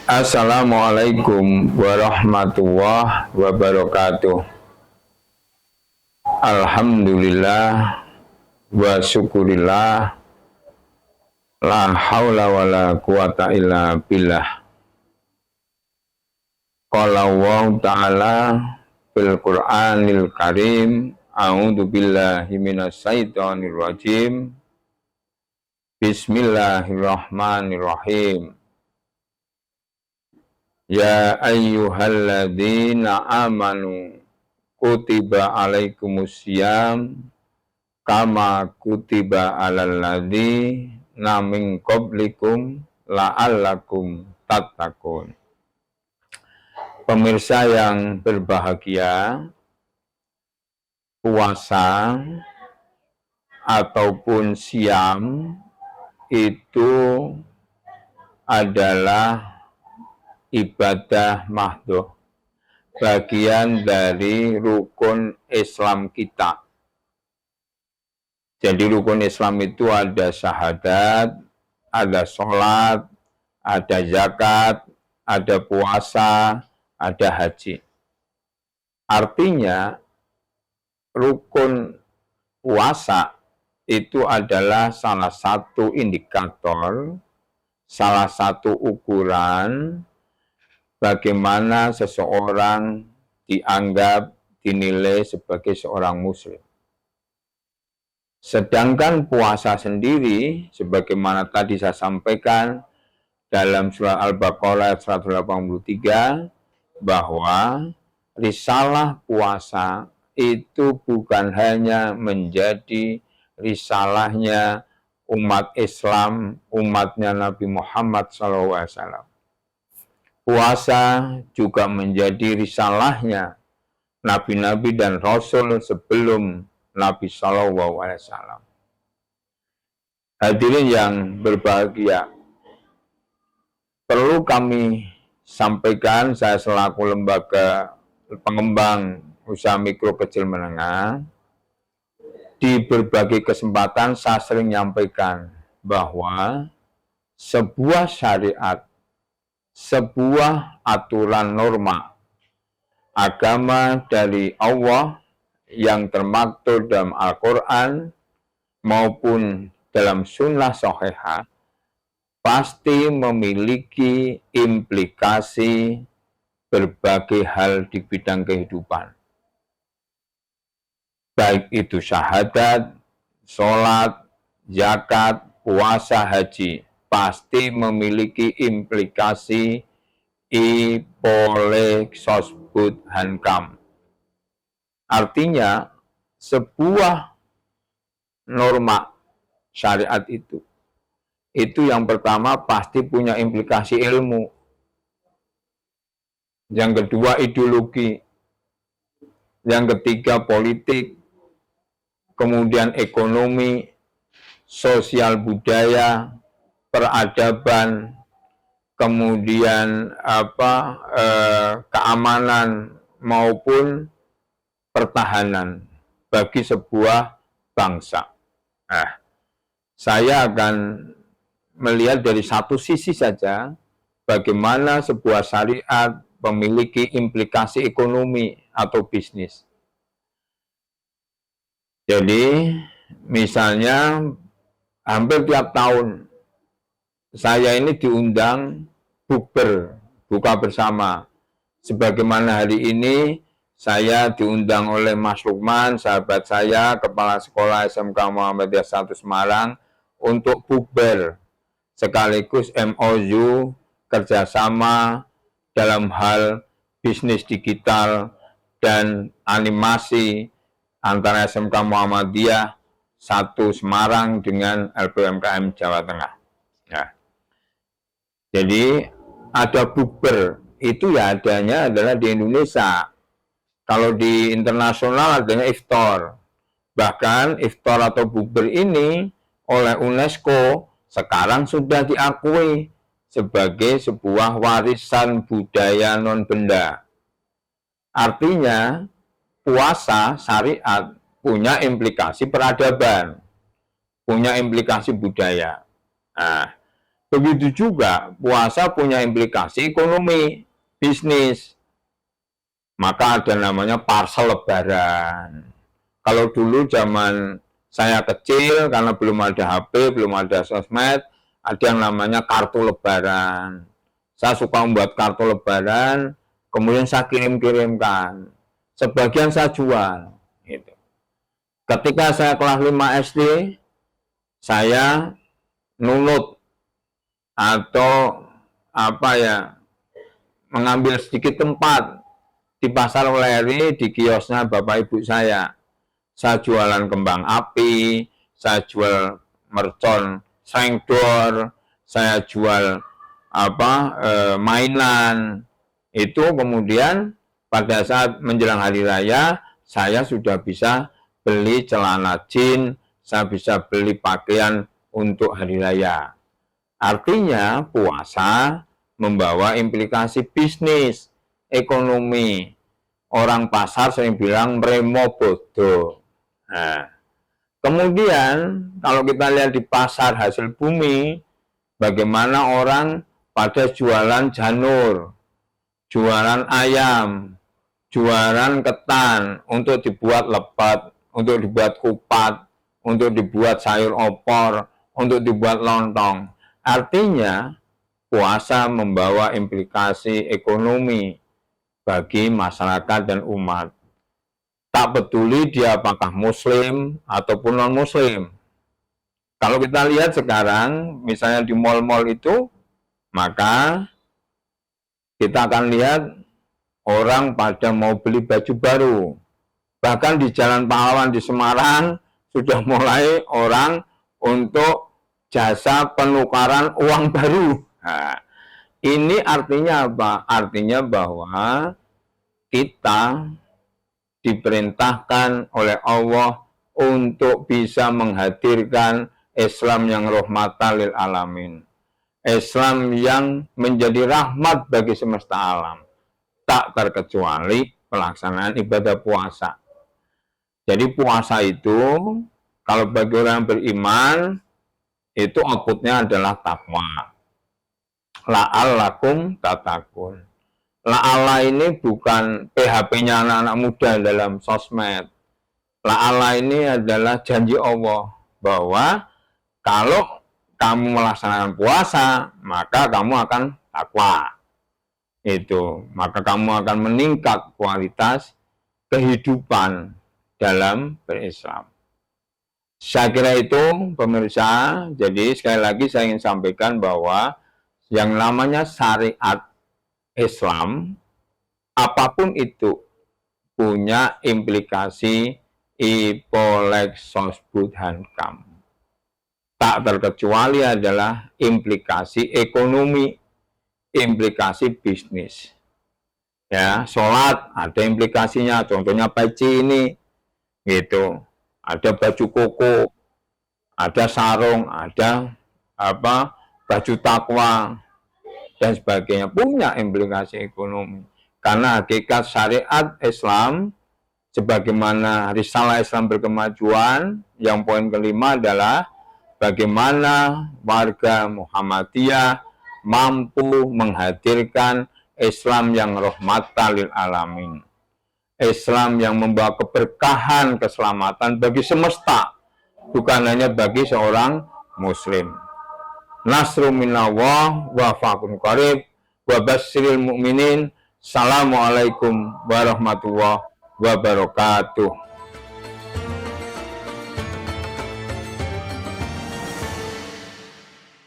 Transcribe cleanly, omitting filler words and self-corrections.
Assalamualaikum warahmatullahi wabarakatuh. Alhamdulillah wa syukurillah, la haula wa la quwata illa billah. Qala Allah ta'ala fil Qur'anil Karim, a'udzu billahi minasy syaithanir rajim. Bismillahirrahmanirrahim. Ya ayyuhalladzina amanu kutiba alaikumusiyam kama kutiba alal ladzina min qablikum la'allakum tattaqun. Pemirsa yang berbahagia, puasa ataupun siam itu adalah ibadah mahdhuf, bagian dari rukun Islam kita. Jadi rukun Islam itu ada syahadat, ada sholat, ada zakat, ada puasa, ada haji. Artinya rukun puasa itu adalah salah satu indikator, salah satu ukuran bagaimana seseorang dianggap, dinilai sebagai seorang muslim. Sedangkan puasa sendiri, sebagaimana tadi saya sampaikan dalam surah Al-Baqarah ayat 183, bahwa risalah puasa itu bukan hanya menjadi risalahnya umat Islam, umatnya Nabi Muhammad SAW. Puasa juga menjadi risalahnya nabi-nabi dan rasul sebelum Nabi SAW. Hadirin yang berbahagia, perlu kami sampaikan, saya selaku lembaga pengembang usaha mikro kecil menengah, di berbagai kesempatan saya sering menyampaikan bahwa sebuah syariat, sebuah aturan norma agama dari Allah yang termaktub dalam Al-Quran maupun dalam sunnah sahihah pasti memiliki implikasi berbagai hal di bidang kehidupan. Baik itu syahadat, sholat, zakat, puasa, haji, pasti memiliki implikasi ipolek sosbud hankam. Artinya, sebuah norma syariat itu yang pertama pasti punya implikasi ilmu. Yang kedua ideologi. Yang ketiga politik. Kemudian ekonomi, sosial budaya, peradaban, kemudian keamanan maupun pertahanan bagi sebuah bangsa. Nah, saya akan melihat dari satu sisi saja bagaimana sebuah syariat memiliki implikasi ekonomi atau bisnis. Jadi, misalnya hampir tiap tahun saya ini diundang bukber, buka bersama. Sebagaimana hari ini saya diundang oleh Mas Lukman, sahabat saya, Kepala Sekolah SMK Muhammadiyah 1 Semarang, untuk bukber sekaligus MOU kerjasama dalam hal bisnis digital dan animasi antara SMK Muhammadiyah 1 Semarang dengan LPUMKM Jawa Tengah. Nah, jadi ada bukber, itu ya adanya adalah di Indonesia. Kalau di internasional adanya iftar. Bahkan iftar atau bukber ini oleh UNESCO sekarang sudah diakui sebagai sebuah warisan budaya non-benda. Artinya puasa syariat punya implikasi peradaban, punya implikasi budaya. Nah, Begitu juga puasa punya implikasi ekonomi, bisnis. Maka ada namanya parcel lebaran. Kalau dulu zaman saya kecil, karena belum ada HP, belum ada sosmed, ada yang namanya kartu lebaran. Saya suka membuat kartu lebaran, kemudian saya kirim-kirimkan. Sebagian saya jual. Gitu. Ketika saya kelas 5 SD, saya nunut atau mengambil sedikit tempat di pasar Weleri, di kiosnya bapak ibu saya. Saya jualan kembang api, saya jual mercon sengdor, saya jual mainan. Itu kemudian pada saat menjelang hari raya, saya sudah bisa beli celana jin, saya bisa beli pakaian untuk hari raya. Artinya puasa membawa implikasi bisnis, ekonomi. Orang pasar sering bilang mremo bodo. Nah, kemudian kalau kita lihat di pasar hasil bumi, bagaimana orang pada jualan janur, jualan ayam, jualan ketan untuk dibuat lepet, untuk dibuat kupat, untuk dibuat sayur opor, untuk dibuat lontong. Artinya puasa membawa implikasi ekonomi bagi masyarakat dan umat. Tak peduli dia apakah muslim ataupun non-muslim. Kalau kita lihat sekarang, misalnya di mal-mal itu, maka kita akan lihat orang pada mau beli baju baru. Bahkan di Jalan Pahlawan di Semarang, sudah mulai orang untuk jasa penukaran uang baru. Nah, ini artinya apa? Artinya bahwa kita diperintahkan oleh Allah untuk bisa menghadirkan Islam yang rahmatan lil alamin. Islam yang menjadi rahmat bagi semesta alam. Tak terkecuali pelaksanaan ibadah puasa. Jadi puasa itu, kalau bagi orang beriman, itu outputnya adalah takwa. La'allakum tatakun. La'alla ini bukan PHP-nya anak-anak muda dalam sosmed. La'alla ini adalah janji Allah bahwa kalau kamu melaksanakan puasa, maka kamu akan takwa. Itu, maka kamu akan meningkat kualitas kehidupan dalam berislam. Saya kira itu pemirsa. Jadi sekali lagi saya ingin sampaikan bahwa yang namanya syariat Islam, apapun itu, punya implikasi ipolek sosbud hankam. Tak terkecuali adalah implikasi ekonomi, implikasi bisnis. Ya, sholat ada implikasinya, contohnya peci ini, gitu. Ada baju koko, ada sarung, ada baju takwa, dan sebagainya, punya implikasi ekonomi. Karena hakikat syariat Islam, sebagaimana risalah Islam berkemajuan, yang poin kelima adalah bagaimana warga Muhammadiyah mampu menghadirkan Islam yang rahmatan lil alamin. Islam yang membawa keberkahan, keselamatan bagi semesta, bukan hanya bagi seorang muslim. Nasru minallah wa faqun qarib wa basyiril mu'minin. Assalamualaikum warahmatullahi wabarakatuh.